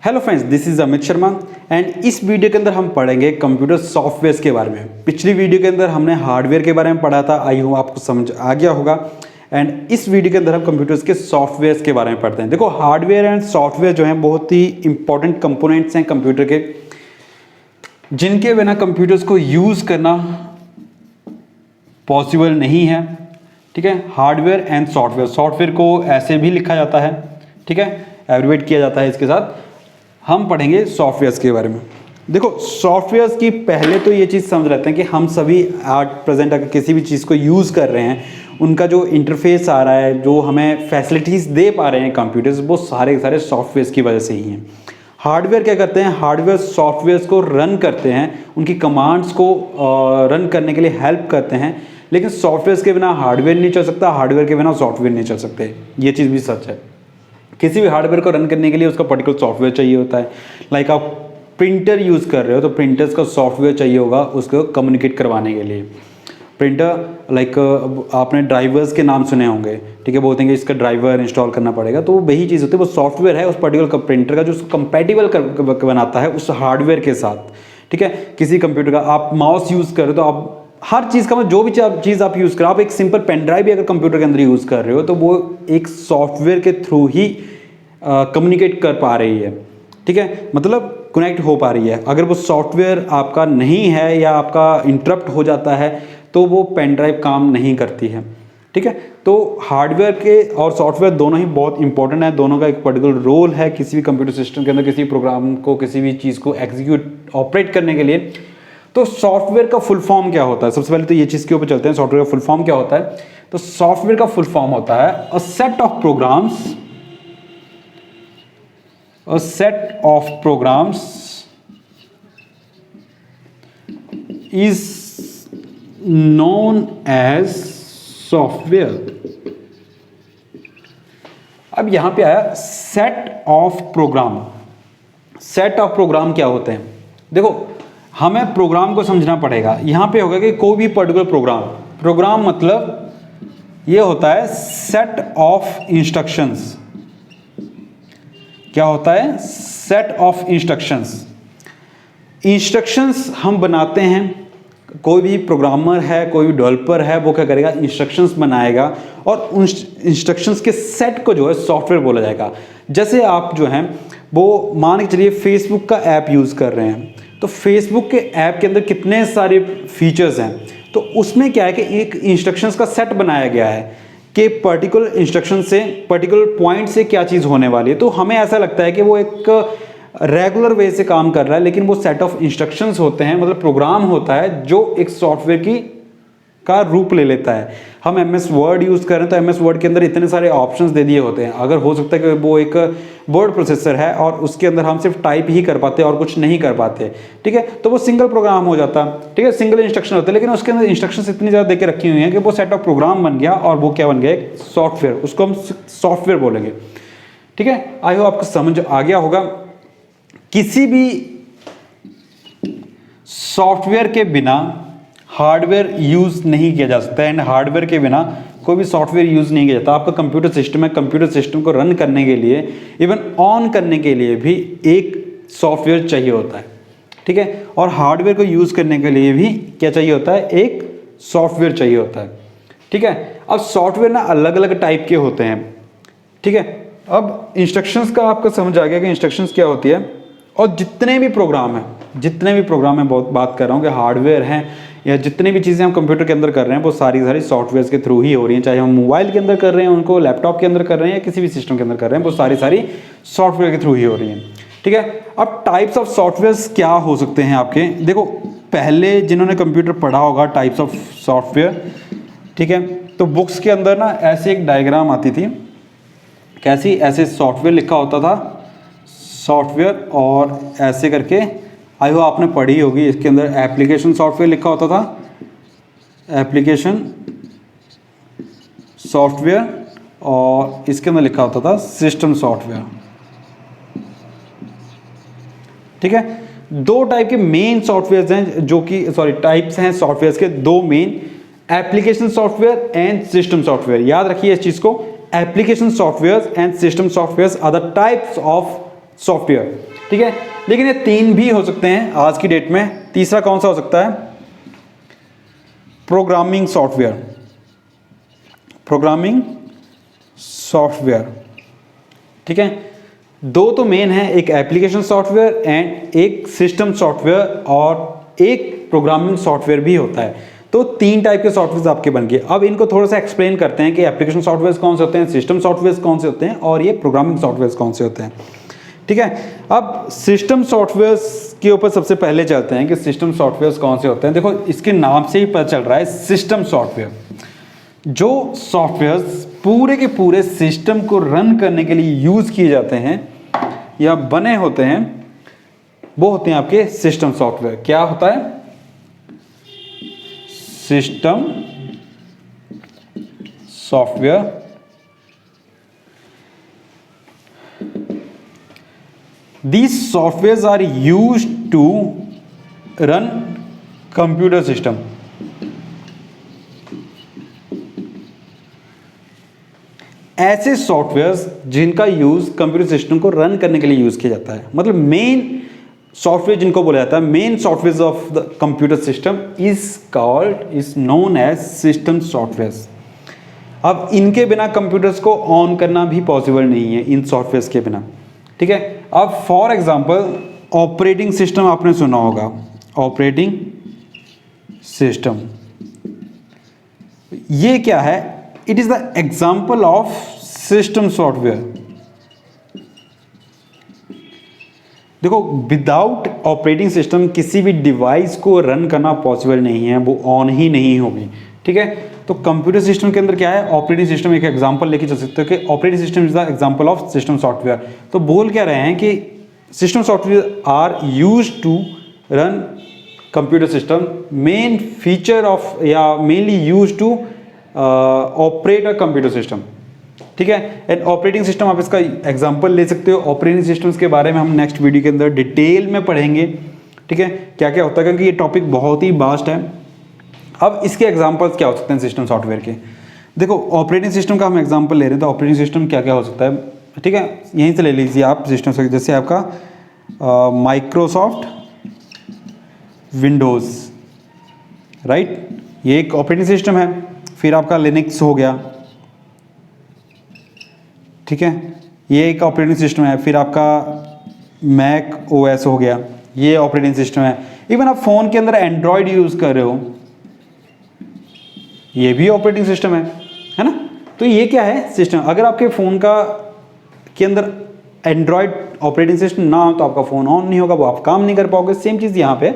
Hello friends, this is Amit Sharma and इस video के अंदर हम पढ़ेंगे कंप्यूटर सॉफ्टवेयर के बारे में। पिछली वीडियो के अंदर हमने हार्डवेयर के बारे में पढ़ा था, आई होप आपको समझ आ गया होगा। एंड इस वीडियो के अंदर हम कंप्यूटर्स के सॉफ्टवेयर के बारे में पढ़ते हैं। देखो, हार्डवेयर एंड सॉफ्टवेयर जो हैं बहुत ही इंपॉर्टेंट कंपोनेंट्स हैं कंप्यूटर के, जिनके बिना कंप्यूटर्स को यूज़ करना पॉसिबल नहीं है। ठीक है, हार्डवेयर एंड सॉफ्टवेयर। सॉफ्टवेयर को ऐसे भी लिखा जाता है, ठीक है, एब्रिवेट किया जाता है। इसके साथ हम पढ़ेंगे सॉफ्टवेयर्स के बारे में। देखो, सॉफ्टवेयर्स की पहले तो ये चीज़ समझ लेते हैं कि हम सभी एट प्रेजेंट अगर किसी भी चीज़ को यूज़ कर रहे हैं, उनका जो इंटरफेस आ रहा है, जो हमें फैसिलिटीज़ दे पा रहे हैं कंप्यूटर्स, वो सारे सारे सॉफ्टवेयर्स की वजह से ही हैं। हार्डवेयर क्या करते हैं? हार्डवेयर सॉफ्टवेयर्स को रन करते हैं, उनकी कमांड्स को रन करने के लिए हेल्प करते हैं। लेकिन सॉफ्टवेयर्स के बिना हार्डवेयर नहीं चल सकता, हार्डवेयर के बिना सॉफ्टवेयर नहीं चल सकते। ये चीज़ भी सच है। किसी भी हार्डवेयर को रन करने के लिए उसका पर्टिकुलर सॉफ्टवेयर चाहिए होता है। लाइक आप प्रिंटर यूज़ कर रहे हो तो प्रिंटर्स का सॉफ्टवेयर चाहिए होगा उसको कम्युनिकेट करवाने के लिए। प्रिंटर लाइक आपने ड्राइवर्स के नाम सुने होंगे, ठीक है, बोलते हैं कि इसका ड्राइवर इंस्टॉल करना पड़ेगा, तो वही चीज़ होती है, वो सॉफ्टवेयर है उस पर्टिकुलर प्रिंटर का जो उसको कंपैटिबल बनाता है उस हार्डवेयर के साथ। ठीक है, किसी कंप्यूटर का आप माउस यूज़ कर रहे हो तो आप हर चीज़ का जो भी चीज़ आप यूज़ करो, आप एक सिंपल पेन ड्राइव भी अगर कंप्यूटर के अंदर यूज़ कर रहे हो तो वो एक सॉफ्टवेयर के थ्रू ही कम्युनिकेट कर पा रही है। ठीक है, मतलब कनेक्ट हो पा रही है। अगर वो सॉफ्टवेयर आपका नहीं है या आपका इंटरप्ट हो जाता है तो वो पेन ड्राइव काम नहीं करती है। ठीक है, तो हार्डवेयर के और सॉफ्टवेयर दोनों ही बहुत इंपॉर्टेंट है। दोनों का एक पर्टिकुलर रोल है किसी भी कंप्यूटर सिस्टम के अंदर, किसी प्रोग्राम को, किसी भी चीज़ को एग्जीक्यूट ऑपरेट करने के लिए। तो सॉफ्टवेयर का फुल फॉर्म क्या होता है? सबसे पहले तो ये चीज़ के ऊपर चलते हैं, सॉफ्टवेयर का फुल फॉर्म क्या होता है। तो सॉफ्टवेयर का फुल फॉर्म होता है a set of programs is known as software. अब यहां पे आया set of program. Set of program क्या होते हैं? देखो, हमें प्रोग्राम को समझना पड़ेगा। यहां पे होगा कि कोई भी पर्टिकुलर प्रोग्राम मतलब ये होता है सेट ऑफ इंस्ट्रक्शंस। क्या होता है? सेट ऑफ इंस्ट्रक्शंस हम बनाते हैं। कोई भी प्रोग्रामर है, कोई भी डेवलपर है, वो क्या करेगा? इंस्ट्रक्शंस बनाएगा और उन इंस्ट्रक्शंस के सेट को जो है सॉफ्टवेयर बोला जाएगा। जैसे आप जो हैं वो मान के चलिए फेसबुक का ऐप यूज़ कर रहे हैं, तो फेसबुक के ऐप के अंदर कितने सारे फीचर्स हैं, तो उसमें क्या है कि एक इंस्ट्रक्शंस का सेट बनाया गया है कि पर्टिकुलर इंस्ट्रक्शन से, पर्टिकुलर पॉइंट से क्या चीज़ होने वाली है। तो हमें ऐसा लगता है कि वो एक रेगुलर वे से काम कर रहा है, लेकिन वो सेट ऑफ इंस्ट्रक्शंस होते हैं, मतलब प्रोग्राम होता है जो एक सॉफ्टवेयर का रूप ले लेता है। हम MS वर्ड यूज़ कर रहे हैं तो MS वर्ड के अंदर इतने सारे ऑप्शंस दे दिए होते हैं। अगर हो सकता है कि वो एक वर्ड प्रोसेसर है और उसके अंदर हम सिर्फ टाइप ही कर पाते हैं और कुछ नहीं कर पाते, ठीक है, तो वो सिंगल प्रोग्राम हो जाता, ठीक है, सिंगल इंस्ट्रक्शन होता है। लेकिन उसके अंदर इंस्ट्रक्शंस इतनी ज़्यादा देके रखी हुई हैं कि वो सेट ऑफ प्रोग्राम बन गया और वो क्या बन गया? एक सॉफ्टवेयर। उसको हम सॉफ्टवेयर बोलेंगे। ठीक है, आई होप आपको समझ आ गया होगा। किसी भी सॉफ्टवेयर के बिना हार्डवेयर यूज नहीं किया जा सकता, एंड हार्डवेयर के बिना कोई भी सॉफ्टवेयर यूज नहीं किया जाता। आपका कंप्यूटर सिस्टम है, कंप्यूटर सिस्टम को रन करने के लिए, इवन ऑन करने के लिए भी एक सॉफ्टवेयर चाहिए होता है। ठीक है, और हार्डवेयर को यूज करने के लिए भी क्या चाहिए होता है? एक सॉफ्टवेयर चाहिए होता है। ठीक है, अब सॉफ्टवेयर ना अलग अलग टाइप के होते हैं। ठीक है, अब इंस्ट्रक्शंस का आपको समझ आ गया कि इंस्ट्रक्शंस क्या होती है। और जितने भी प्रोग्राम हैं, बहुत बात कर रहा हूँ कि हार्डवेयर हैं या जितने भी चीज़ें हम कंप्यूटर के अंदर कर रहे हैं, वो सारी सॉफ्टवेयर के थ्रू ही हो रही हैं। चाहे हम मोबाइल के अंदर कर रहे हैं, उनको लैपटॉप के अंदर कर रहे हैं, या किसी भी सिस्टम के अंदर कर रहे हैं, वो सारी सॉफ्टवेयर के थ्रू ही हो रही हैं। ठीक है, अब टाइप्स ऑफ सॉफ्टवेयर क्या हो सकते हैं आपके? देखो, पहले जिन्होंने कंप्यूटर पढ़ा होगा टाइप्स ऑफ सॉफ्टवेयर, ठीक है, तो बुक्स के अंदर ना ऐसे एक डायग्राम आती थी। कैसी? ऐसे सॉफ्टवेयर लिखा होता था, सॉफ्टवेयर, और ऐसे करके आई हो आपने पढ़ी होगी। इसके अंदर एप्लीकेशन सॉफ्टवेयर लिखा होता था, एप्लीकेशन सॉफ्टवेयर, और इसके अंदर लिखा होता था सिस्टम सॉफ्टवेयर। ठीक है, दो टाइप के मेन सॉफ्टवेयर हैं, जो कि टाइप्स हैं सॉफ्टवेयर के, दो main, application software and system software. याद रखिए इस चीज को, application software and system software are the types of software, ठीक है। लेकिन ये 3 भी हो सकते हैं आज की डेट में। तीसरा कौन सा हो सकता है? प्रोग्रामिंग सॉफ्टवेयर, प्रोग्रामिंग सॉफ्टवेयर, ठीक है। 2 तो मेन है, एक एप्लीकेशन सॉफ्टवेयर एंड एक सिस्टम सॉफ्टवेयर और एक प्रोग्रामिंग सॉफ्टवेयर भी होता है। तो 3 टाइप के सॉफ्टवेयर आपके बन गए। अब इनको थोड़ा सा एक्सप्लेन करते हैं कि एप्लीकेशन सॉफ्टवेयर कौन से होते हैं, सिस्टम सॉफ्टवेयर कौन से होते हैं और ये प्रोग्रामिंग सॉफ्टवेयर कौन से होते हैं, ठीक है। अब सिस्टम सॉफ्टवेयर के ऊपर सबसे पहले चलते हैं कि सिस्टम सॉफ्टवेयर कौन से होते हैं। देखो इसके नाम से ही पता चल रहा है, सिस्टम सॉफ्टवेयर। जो सॉफ्टवेयर पूरे के पूरे सिस्टम को रन करने के लिए यूज किए जाते हैं या बने होते हैं, वो होते हैं आपके सिस्टम सॉफ्टवेयर। क्या होता है? System software. These softwares are used to run computer system. ऐसे सॉफ्टवेयर्स जिनका यूज कंप्यूटर सिस्टम को रन करने के लिए यूज किया जाता है, मतलब मेन सॉफ्टवेयर जिनको बोला जाता है, main software of the computer system is known as system softwares. अब इनके बिना कंप्यूटर्स को ऑन करना भी पॉसिबल नहीं है, इन सॉफ्टवेयर्स के बिना, ठीक है। अब फॉर एग्जांपल ऑपरेटिंग सिस्टम आपने सुना होगा, ऑपरेटिंग सिस्टम ये क्या है? It is the example of system software. देखो विदाउट ऑपरेटिंग सिस्टम किसी भी डिवाइस को रन करना पॉसिबल नहीं है, वो ऑन ही नहीं होगी, ठीक है। तो कंप्यूटर सिस्टम के अंदर क्या है? ऑपरेटिंग सिस्टम एक एग्जांपल लेके चल सकते हो कि operating system is the example of system software. तो बोल क्या रहे हैं कि system software are used to run computer system, main feature of या mainly used to operate a computer system, ठीक है। एंड ऑपरेटिंग सिस्टम आप इसका एग्जांपल ले सकते हो। ऑपरेटिंग सिस्टम्स के बारे में हम नेक्स्ट वीडियो के अंदर डिटेल में पढ़ेंगे, ठीक है, क्या क्या होता है, क्योंकि ये टॉपिक बहुत ही वास्ट है। अब इसके एग्जांपल्स क्या हो सकते हैं सिस्टम सॉफ्टवेयर के? देखो ऑपरेटिंग सिस्टम का हम एग्जांपल ले रहे हैं, तो ऑपरेटिंग सिस्टम क्या क्या हो सकता है, ठीक है। यहीं से ले लीजिए आप सिस्टम, जैसे आपका माइक्रोसॉफ्ट विंडोज़, राइट, ये एक ऑपरेटिंग सिस्टम है। फिर आपका लिनक्स हो गया, ठीक है, ये एक ऑपरेटिंग सिस्टम है। फिर आपका मैक ओएस हो गया, ये ऑपरेटिंग सिस्टम है। इवन आप फ़ोन के अंदर एंड्रॉयड यूज़ कर रहे हो, ये भी ऑपरेटिंग सिस्टम है ना। तो ये क्या है? सिस्टम। अगर आपके फ़ोन के अंदर एंड्रॉयड ऑपरेटिंग सिस्टम ना हो तो आपका फ़ोन ऑन नहीं होगा, वो आप काम नहीं कर पाओगे। सेम चीज़ यहाँ पे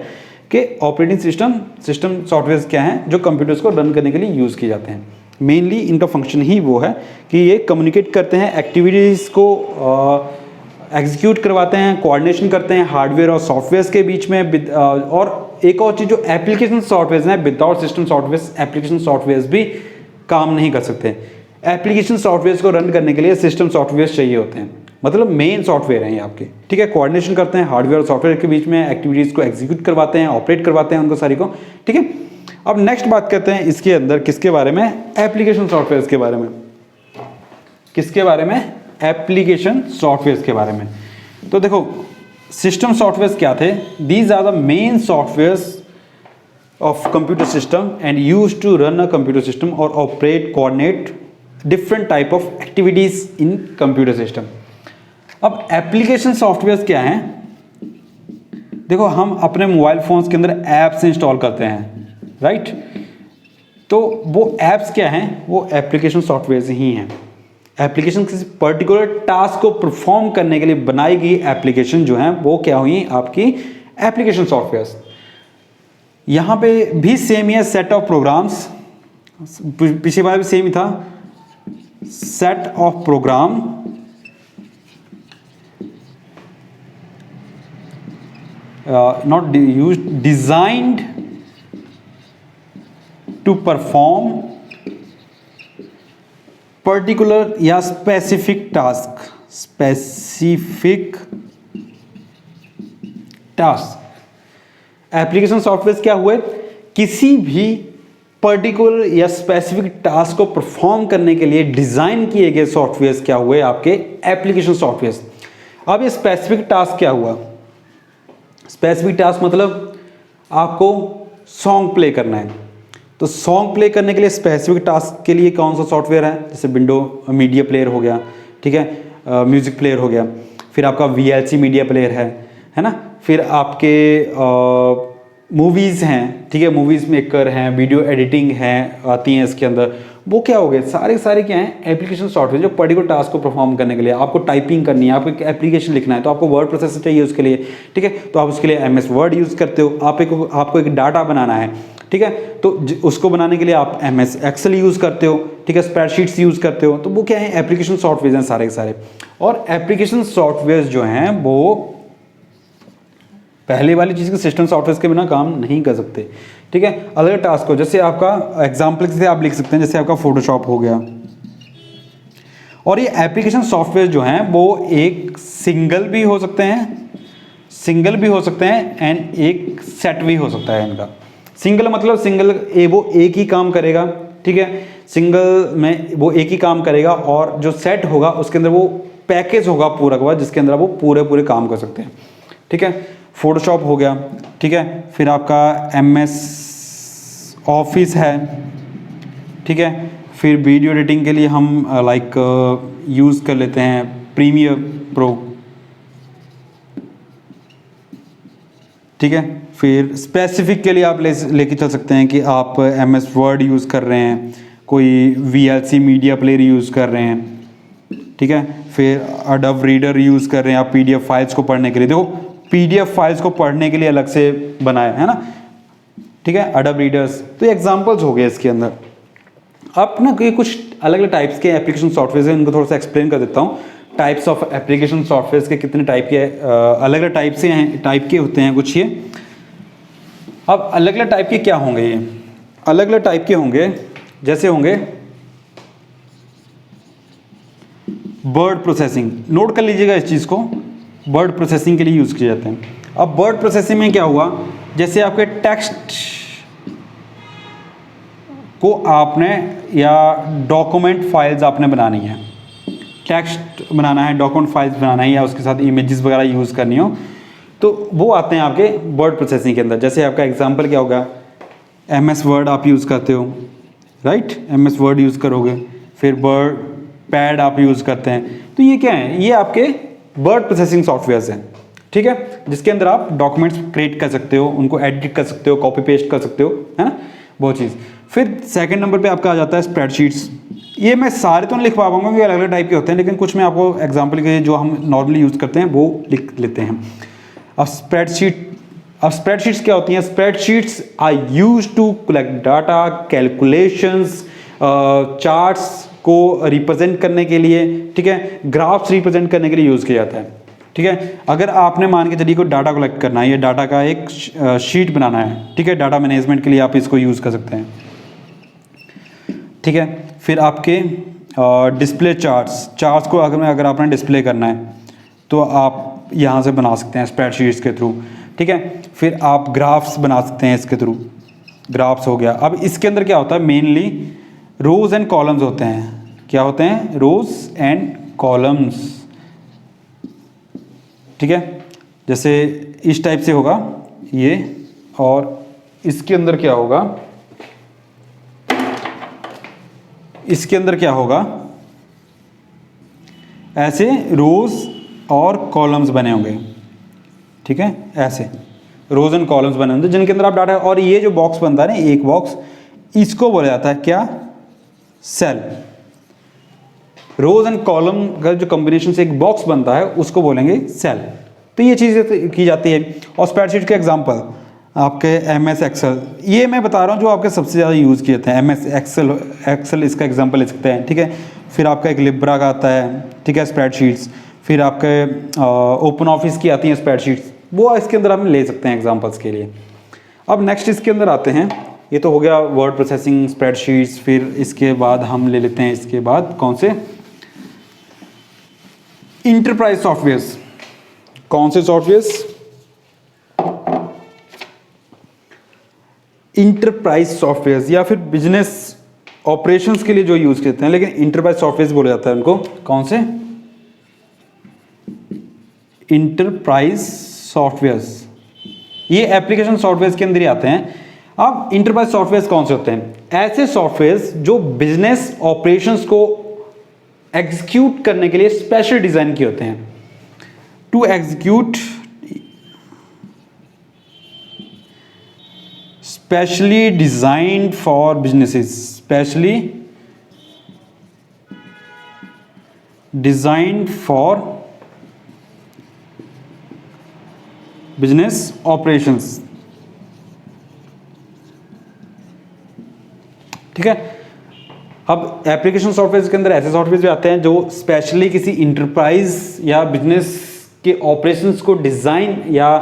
कि ऑपरेटिंग सिस्टम सॉफ्टवेयर क्या हैं जो कंप्यूटर्स को रन करने के लिए यूज़ किए जाते हैं। मेनली इनका फंक्शन ही वो है कि ये कम्युनिकेट करते हैं, एक्टिविटीज़ को एग्जीक्यूट करवाते हैं, कोऑर्डिनेशन करते हैं हार्डवेयर और सॉफ्टवेयर के बीच में। और एक और चीज़ जो एप्लीकेशन सॉफ्टवेयर हैं, without system software application software भी काम नहीं कर सकते। एप्लीकेशन सॉफ्टवेयर को रन करने के लिए सिस्टम सॉफ्टवेयर चाहिए होते हैं, मतलब मेन सॉफ्टवेयर हैं ये आपके, ठीक है। कोऑर्डिनेशन करते हैं हार्डवेयर और सॉफ्टवेयर के बीच में, एक्टिविटीज़ को एग्जीक्यूट करवाते हैं, ऑपरेट करवाते हैं उनको सारी को, ठीक है। अब नेक्स्ट बात करते हैं इसके अंदर किसके बारे में? एप्लीकेशन सॉफ्टवेयर के बारे में। किसके बारे में? एप्लीकेशन सॉफ्टवेयर के बारे में। तो देखो सिस्टम सॉफ्टवेयर क्या थे? These are the main software of computer system and use to run a computer system और operate coordinate different type of activities in computer system. अब एप्लीकेशन सॉफ्टवेयर क्या हैं? देखो हम अपने मोबाइल फोन्स के अंदर ऐप्स इंस्टॉल करते हैं, राइट। तो वो ऐप्स क्या हैं? वो एप्लीकेशन सॉफ्टवेयर ही हैं। एप्लीकेशन किसी पर्टिकुलर टास्क को परफॉर्म करने के लिए बनाई गई एप्लीकेशन जो हैं वो क्या हुई? आपकी एप्लीकेशन सॉफ्टवेयर। यहाँ पे भी सेम ही है, सेट ऑफ प्रोग्राम्स, पिछली बार भी सेम ही था, set of program not used designed to perform particular या specific task एप्लीकेशन सॉफ्टवेयर क्या हुए? किसी भी पर्टिकुलर या स्पेसिफिक टास्क को परफॉर्म करने के लिए डिजाइन किए गए सॉफ्टवेयर क्या हुए? आपके एप्लीकेशन सॉफ्टवेयर। अब ये स्पेसिफिक टास्क क्या हुआ? स्पेसिफिक टास्क मतलब आपको सॉन्ग प्ले करना है। तो सॉन्ग प्ले करने के लिए स्पेसिफिक टास्क के लिए कौन सा सॉफ्टवेयर है? जैसे विंडो मीडिया प्लेयर हो गया, ठीक है, म्यूजिक प्लेयर हो गया, फिर आपका VLC मीडिया प्लेयर है ना, फिर आपके मूवीज़ हैं, ठीक है, मूवीज़ मेकर हैं, वीडियो एडिटिंग हैं आती हैं इसके अंदर। वो क्या हो गए? सारे क्या हैं? एप्लीकेशन सॉफ्टवेयर जो पर्टिकुलर टास्क को परफॉर्म करने के लिए आपको टाइपिंग करनी है, आपको एक एप्लीकेशन लिखना है, तो आपको वर्ड प्रोसेसर चाहिए उसके लिए, ठीक है, तो आप उसके लिए MS वर्ड यूज़ करते हो। आपको एक डाटा बनाना है, ठीक है, तो उसको बनाने के लिए आप MS एक्सेल यूज़ करते हो, ठीक है, स्प्रेडशीट्स यूज़ करते हो। तो वो क्या है? एप्लीकेशन सॉफ्टवेयर हैं सारे के सारे। और एप्लीकेशन सॉफ्टवेयर जो हैं वो पहले वाली चीज़ के सिस्टम सॉफ्टवेयर के बिना काम नहीं कर सकते, ठीक है। अलग टास्क हो, जैसे आपका एग्जाम्पल से आप लिख सकते हैं, जैसे आपका फोटोशॉप हो गया। और ये एप्लीकेशन सॉफ्टवेयर जो हैं वो एक सिंगल भी हो सकते हैं एंड एक सेट भी हो सकता है इनका। सिंगल मतलब वो एक ही काम करेगा, ठीक है, सिंगल में वो एक ही काम करेगा, और जो सेट होगा उसके अंदर वो पैकेज होगा पूरा का, जिसके अंदर वो पूरे काम कर सकते हैं, ठीक है। फोटोशॉप हो गया, ठीक है, फिर आपका MS ऑफिस है, ठीक है, फिर वीडियो एडिटिंग के लिए हम यूज़ कर लेते हैं प्रीमियर प्रो, ठीक है। फिर स्पेसिफिक के लिए आप लेके चल सकते हैं कि आप MS वर्ड यूज़ कर रहे हैं, कोई VLC मीडिया प्लेयर यूज़ कर रहे हैं, ठीक है, फिर अडोब रीडर यूज़ कर रहे हैं आप PDF फाइल्स को पढ़ने के लिए। देखो PDF फाइल्स को पढ़ने के लिए अलग से बनाया है ना, ठीक है, अडोब रीडर्स। तो ये एग्जांपल्स हो गए इसके अंदर। अब ना ये कुछ अलग अलग टाइप्स के एप्लीकेशन सॉफ्टवेयर हैं, इनको थोड़ा सा एक्सप्लेन कर देता हूँ। टाइप्स ऑफ एप्लीकेशन सॉफ्टवेयर के कितने टाइप के अलग अलग टाइप के होते हैं कुछ ये। अब अलग अलग टाइप के क्या होंगे? ये अलग अलग टाइप के होंगे, जैसे होंगे वर्ड प्रोसेसिंग। नोट कर लीजिएगा इस चीज़ को, वर्ड प्रोसेसिंग के लिए यूज़ किए जाते हैं। अब वर्ड प्रोसेसिंग में क्या हुआ? जैसे आपके टेक्स्ट को आपने या डॉक्यूमेंट फाइल्स आपने बनानी है, टेक्स्ट बनाना है, डॉक्यूमेंट फाइल्स बनाना है, या उसके साथ इमेजेस वगैरह यूज़ करनी हो, तो वो आते हैं आपके वर्ड प्रोसेसिंग के अंदर। जैसे आपका एग्जांपल क्या होगा? MS वर्ड आप यूज़ करते हो, राइट, MS वर्ड यूज़ करोगे, फिर वर्ड पैड आप यूज़ करते हैं। तो ये क्या है? ये आपके वर्ड प्रोसेसिंग सॉफ्टवेयर हैं, ठीक है, जिसके अंदर आप डॉक्यूमेंट्स क्रिएट कर सकते हो, उनको एडिट कर सकते हो, कॉपी पेस्ट कर सकते हो, है ना, वो चीज़। फिर सेकंड नंबर पे आपका आ जाता है स्प्रेडशीट्स। ये मैं सारे तो नहीं लिख पाऊंगा क्योंकि अलग अलग टाइप के होते हैं, लेकिन कुछ मैं आपको एग्जांपल के लिए जो हम नॉर्मली यूज़ करते हैं वो लिख लेते हैं। अब स्प्रेडशीट्स क्या होती हैं? Spreadsheets are used to collect data, calculations, charts को रिप्रेजेंट करने के लिए, ठीक है, ग्राफ्स रिप्रेजेंट करने के लिए यूज़ किया जाता है, ठीक है। अगर आपने मान के चलिए कोई डाटा कलेक्ट करना है, ये डाटा का एक शीट बनाना है, ठीक है, डाटा मैनेजमेंट के लिए आप इसको यूज़ कर सकते हैं, ठीक है। फिर आपके डिस्प्ले चार्ट्स को अगर आपने डिस्प्ले करना है तो आप यहाँ से बना सकते हैं स्प्रेडशीट्स के थ्रू, ठीक है। फिर आप ग्राफ्स बना सकते हैं इसके थ्रू, ग्राफ्स हो गया। अब इसके अंदर क्या होता है? मेनली रोज एंड कॉलम्स होते हैं। क्या होते हैं? रोज एंड कॉलम्स, ठीक है। जैसे इस टाइप से होगा ये, और इसके अंदर क्या होगा? इसके अंदर क्या होगा? ऐसे रोज और कॉलम्स बने होंगे, ठीक है, ऐसे रोज एंड कॉलम्स बने होंगे जिनके अंदर आप डाटा, और ये जो बॉक्स बनता है ना, एक बॉक्स, इसको बोला जाता है क्या? सेल। रोज एंड कॉलम का जो कॉम्बिनेशन से एक बॉक्स बनता है उसको बोलेंगे सेल। तो ये चीज़ें की जाती है। और स्प्रेडशीट के एग्जांपल आपके MS एक्सेल, ये मैं बता रहा हूँ जो आपके सबसे ज़्यादा यूज़ किए थे। MS एक्सेल इसका एग्जांपल ले सकते हैं, ठीक है। फिर आपका एक लिब्रा का आता है, ठीक है, स्प्रेडशीट्स। फिर आपके ओपन ऑफिस की आती हैं स्प्रेडशीट्स, वो इसके अंदर हम ले सकते हैं एग्जांपल्स के लिए। अब नेक्स्ट इसके अंदर आते हैं, ये तो हो गया वर्ड प्रोसेसिंग, स्प्रेडशीट्स। फिर इसके बाद हम ले लेते हैं, इसके बाद कौन से? Enterprise softwares. कौन से सॉफ्टवेयर्स? इंटरप्राइज सॉफ्टवेयर्स, या फिर बिजनेस ऑपरेशंस के लिए जो यूज करते हैं, लेकिन इंटरप्राइज सॉफ्टवेयर्स बोला जाता है उनको। कौन से? इंटरप्राइज सॉफ्टवेयर्स, ये एप्लीकेशन सॉफ्टवेयर के अंदर ही आते हैं। अब इंटरप्राइज सॉफ्टवेयर कौन से होते हैं? ऐसे सॉफ्टवेयर जो बिजनेस ऑपरेशंस को एग्जीक्यूट करने के लिए स्पेशल डिजाइन किए होते हैं। To execute specially designed for businesses, specially designed for business operations. ठीक है। अब एप्लीकेशन सॉफ्टवेयर के अंदर ऐसे सॉफ्टवेयर भी आते हैं जो स्पेशली किसी इंटरप्राइज या बिजनेस के ऑपरेशंस को डिजाइन या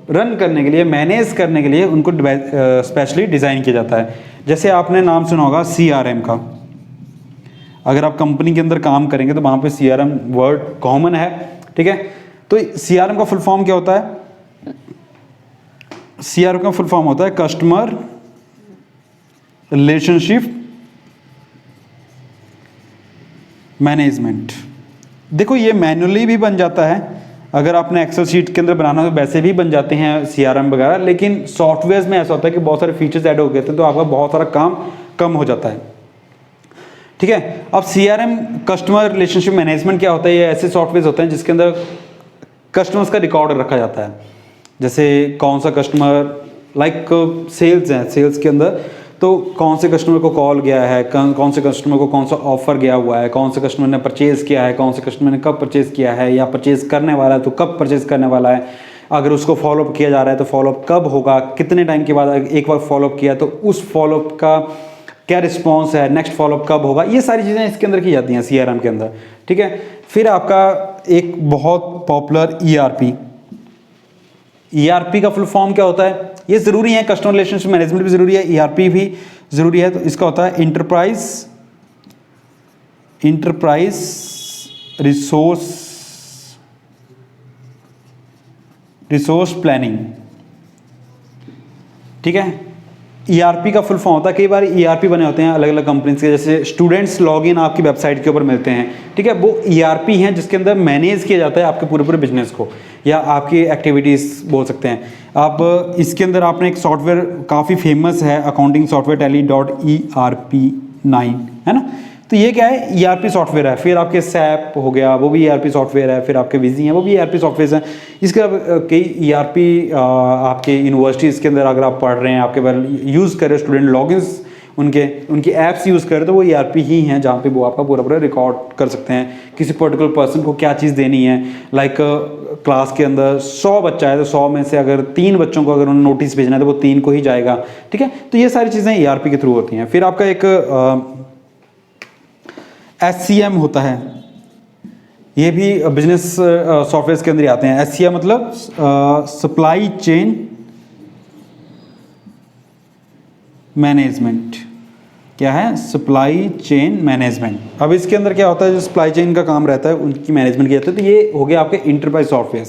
रन करने के लिए, मैनेज करने के लिए उनको स्पेशली डिजाइन किया जाता है। जैसे आपने नाम सुना होगा CRM का। अगर आप कंपनी के अंदर काम करेंगे तो वहां पे CRM वर्ड कॉमन है। ठीक है। तो CRM का फुल फॉर्म क्या होता है? CRM का फुल फॉर्म होता है कस्टमर रिलेशनशिप मैनेजमेंट। देखो ये मैन्युअली भी बन जाता है, अगर आपने एक्सेल शीट के अंदर बनाना हो तो वैसे भी बन जाते हैं CRM वगैरह, लेकिन सॉफ्टवेयर में ऐसा होता है कि बहुत सारे फीचर्स ऐड हो गए थे तो आपका बहुत सारा काम कम हो जाता है। ठीक है। अब CRM कस्टमर रिलेशनशिप मैनेजमेंट क्या होता है? ये ऐसे सॉफ्टवेयर होते हैं जिसके अंदर कस्टमर्स का रिकॉर्ड रखा जाता है। जैसे कौन सा कस्टमर, लाइक सेल्स है, सेल्स के अंदर तो कौन से कस्टमर को कॉल गया है, कौन से कस्टमर को कौन सा ऑफर गया हुआ है, कौन से कस्टमर ने परचेज किया है, कौन से कस्टमर ने कब परचेज किया है, या परचेज करने वाला है तो कब परचेज करने वाला है, अगर उसको फॉलोअप किया जा रहा है तो फॉलोअप कब होगा, कितने टाइम के बाद एक बार फॉलोअप किया तो उस फॉलोअप का क्या रिस्पॉन्स है, नेक्स्ट फॉलोअप कब होगा, ये सारी चीज़ें इसके अंदर की जाती हैं CRM के अंदर। ठीक है। फिर आपका एक बहुत पॉपुलर ERP का फुल फॉर्म क्या होता है? ये ज़रूरी है, कस्टमर रिलेशनशिप मैनेजमेंट भी ज़रूरी है, ERP भी ज़रूरी है। तो इसका होता है इंटरप्राइज रिसोर्स प्लानिंग। ठीक है। ERP का फुल फॉर्म होता है, कई बार ERP बने होते हैं अलग अलग कंपनीज के, जैसे स्टूडेंट्स लॉगिन आपकी वेबसाइट के ऊपर मिलते हैं। ठीक है। वो ERP हैं जिसके अंदर मैनेज किया जाता है आपके पूरे बिजनेस को या आपकी एक्टिविटीज़ बोल सकते हैं आप। इसके अंदर आपने एक सॉफ्टवेयर काफ़ी फेमस है अकाउंटिंग सॉफ्टवेयर Tally.ERP9 है ना। तो ये क्या है? ERP सॉफ्टवेयर है। फिर आपके SAP हो गया, वो भी ERP सॉफ्टवेयर है। फिर आपके विजी हैं, वो भी ERP सॉफ्टवेयर हैं। इसके अलावा कई ERP आपके यूनिवर्सिटीज़ के अंदर अगर आप पढ़ रहे हैं, आपके बार यूज़ कर रहे हो स्टूडेंट, लॉगिन्स उनकी ऐप्स यूज़ कर रहे तो वो ERP ही हैं जहाँ पे वो आपका पूरा रिकॉर्ड कर सकते हैं किसी पर्टिकुलर पर्सन को क्या चीज़ देनी है। लाइक क्लास के अंदर 100 बच्चा है तो 100 में से अगर 3 बच्चों को अगर उन्हें नोटिस भेजना है तो वो 3 को ही जाएगा। ठीक है। तो ये सारी चीज़ें ERP के थ्रू होती हैं। फिर आपका एक SCM होता है, ये भी बिजनेस सॉफ्टवेयर के अंदर ही आते हैं। SCM मतलब सप्लाई चेन मैनेजमेंट। क्या है? Supply chain management. अब इसके अंदर क्या होता है, जो सप्लाई चेन का काम रहता है उनकी मैनेजमेंट की जाती है। तो ये हो गया आपके इंटरप्राइज सॉफ्टवेयर।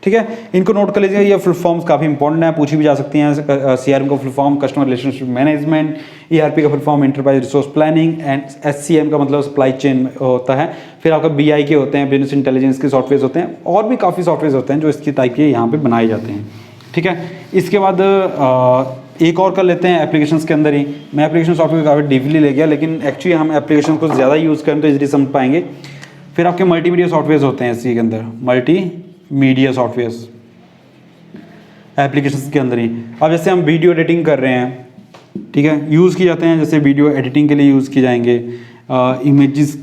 ठीक है। इनको नोट कर लीजिएगा, ये फुल फॉर्म्स काफ़ी इंपॉर्टेंट है, पूछी भी जा सकती हैं। CRM का full form customer relationship management, ERP का full form enterprise resource planning, and SCM का मतलब सप्लाई चेन होता है। फिर आपका BI के होते हैं, बिजनेस इंटेलिजेंस के सॉफ्टवेयर होते हैं, और भी काफ़ी सॉफ्टवेयर होते हैं जो इसकी टाइप के यहाँ पे बनाए जाते हैं। ठीक है। इसके बाद एक और कर लेते हैं एप्लीकेशंस के अंदर ही। मैं एप्लीकेशन सॉफ्टवेयर काफ़ी डीपली ले गया, लेकिन एक्चुअली हम एप्लीकेशन को ज़्यादा यूज़ करें तो इजीली समझ पाएंगे। फिर आपके मल्टीमीडिया सॉफ्टवेयर होते हैं इसी के अंदर, मल्टीमीडिया सॉफ्टवेयर एप्लीकेशंस के अंदर ही। अब जैसे हम वीडियो एडिटिंग कर रहे हैं, ठीक है, यूज़ किए जाते हैं, जैसे वीडियो एडिटिंग के लिए यूज़ किए जाएंगे, इमेजेस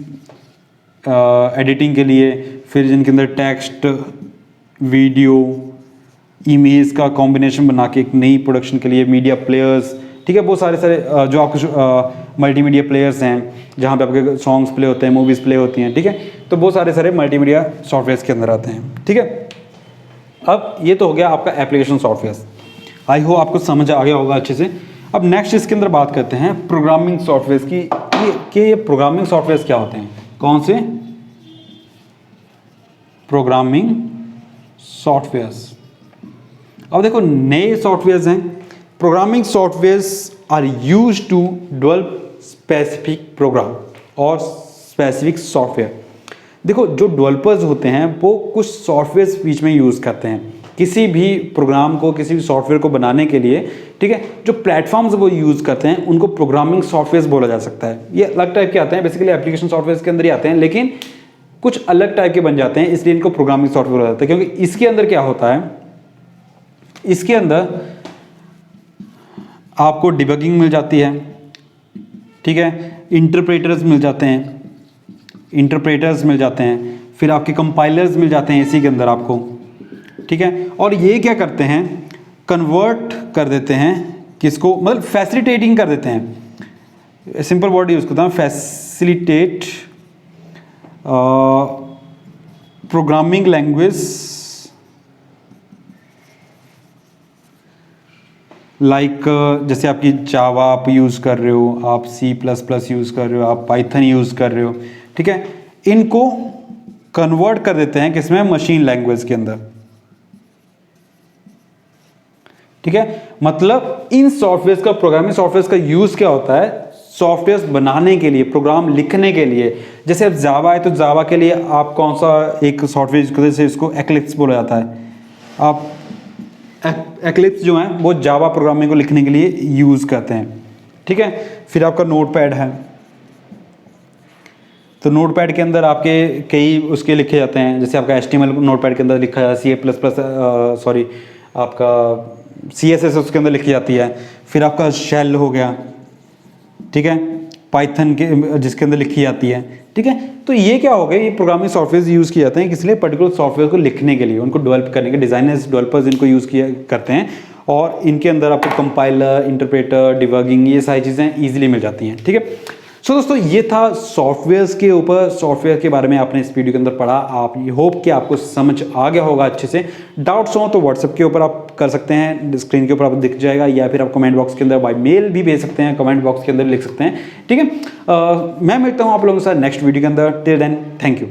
एडिटिंग के लिए, फिर जिनके अंदर टेक्स्ट, वीडियो, इमेज का कॉम्बिनेशन बना के एक नई प्रोडक्शन के लिए मीडिया प्लेयर्स। ठीक है। बहुत सारे जो आपके मल्टीमीडिया प्लेयर्स हैं जहाँ पे आपके सॉन्ग्स प्ले होते हैं, मूवीज़ प्ले होती हैं। ठीक है। तो बहुत सारे मल्टीमीडिया सॉफ्टवेयर के अंदर आते हैं। ठीक है। अब ये तो हो गया आपका एप्लीकेशन सॉफ्टवेयर। आई होप आपको समझ आ गया होगा अच्छे से। अब नेक्स्ट इसके अंदर बात करते हैं प्रोग्रामिंग सॉफ्टवेयर की कि ये प्रोग्रामिंग सॉफ्टवेयर क्या होते हैं। कौन से? Programming softwares. अब देखो नए सॉफ्टवेयर्स हैं। Programming softwares are used to develop specific program और स्पेसिफिक सॉफ्टवेयर। देखो जो डेवलपर्स होते हैं वो कुछ सॉफ्टवेयर बीच में यूज़ करते हैं किसी भी प्रोग्राम को, किसी भी सॉफ्टवेयर को बनाने के लिए, ठीक है। जो प्लेटफॉर्म्स वो यूज़ करते हैं उनको प्रोग्रामिंग सॉफ्टवेयर बोला जा सकता है। ये अलग टाइप के आते हैं, बेसिकली एप्लीकेशन सॉफ्टवेयर के अंदर ही आते हैं, लेकिन कुछ अलग टाइप के बन जाते हैं, इसलिए इनको प्रोग्रामिंग सॉफ्टवेयर बोला जाता है। क्योंकि इसके अंदर क्या होता है, इसके अंदर आपको डिबगिंग मिल जाती है, ठीक है, इंटरप्रेटर्स मिल जाते हैं, फिर आपके कंपाइलर्स मिल जाते हैं इसी के अंदर आपको, ठीक है। और ये क्या करते हैं, कन्वर्ट कर देते हैं किसको, मतलब फैसिलिटेटिंग कर देते हैं। सिंपल वर्ड यूज़ करता हूँ, फैसिलिटेट प्रोग्रामिंग लैंग्वेज लाइक जैसे आपकी जावा आप यूज़ कर रहे हो, आप C++ यूज़ कर रहे हो, आप पाइथन यूज़ कर रहे हो, ठीक है। इनको कन्वर्ट कर देते हैं किसमें, मशीन लैंग्वेज के अंदर, ठीक है। मतलब इन सॉफ्टवेयर का, प्रोग्रामिंग सॉफ्टवेयर का यूज़ क्या होता है, सॉफ्टवेयर बनाने के लिए, प्रोग्राम लिखने के लिए। जैसे अब जावा है तो जावा के लिए आप कौन सा एक सॉफ्टवेयर यूज करते हैं, इसको एक्लिप्स बोला जाता है। आप एक्लिप्स जो है वो जावा प्रोग्रामिंग को लिखने के लिए यूज़ करते हैं, ठीक है। फिर आपका नोटपैड है, तो नोटपैड के अंदर आपके कई उसके लिखे जाते हैं, जैसे आपका HTML नोटपैड के अंदर लिखा जाता है, आपका CSS उसके अंदर लिखी जाती है। फिर आपका शेल हो गया, ठीक है, पाइथन के जिसके अंदर लिखी जाती है, ठीक है। तो ये क्या हो गया, ये प्रोग्रामिंग सॉफ्टवेयर यूज़ किए जाते हैं किस लिए, पर्टिकुलर सॉफ्टवेयर को लिखने के लिए, उनको डेवलप करने के, डिजाइनर्स डेवलपर्स इनको यूज़ किया करते हैं। और इनके अंदर आपको कंपाइलर, इंटरप्रेटर, डिबगिंग, ये सारी चीज़ें ईजिली मिल जाती हैं, ठीक है। सो दोस्तों ये था सॉफ्टवेयर्स के ऊपर, सॉफ्टवेयर के बारे में आपने इस वीडियो के अंदर पढ़ा। आप ये होप कि आपको समझ आ गया होगा अच्छे से। डाउट्स हो तो व्हाट्सएप के ऊपर आप कर सकते हैं, स्क्रीन के ऊपर आपको दिख जाएगा, या फिर आप कमेंट बॉक्स के अंदर बाय मेल भी भेज सकते हैं, कमेंट बॉक्स के अंदर लिख सकते हैं, ठीक है। मैं मिलता हूँ आप लोगों के साथ नेक्स्ट वीडियो के अंदर। Till then thank you.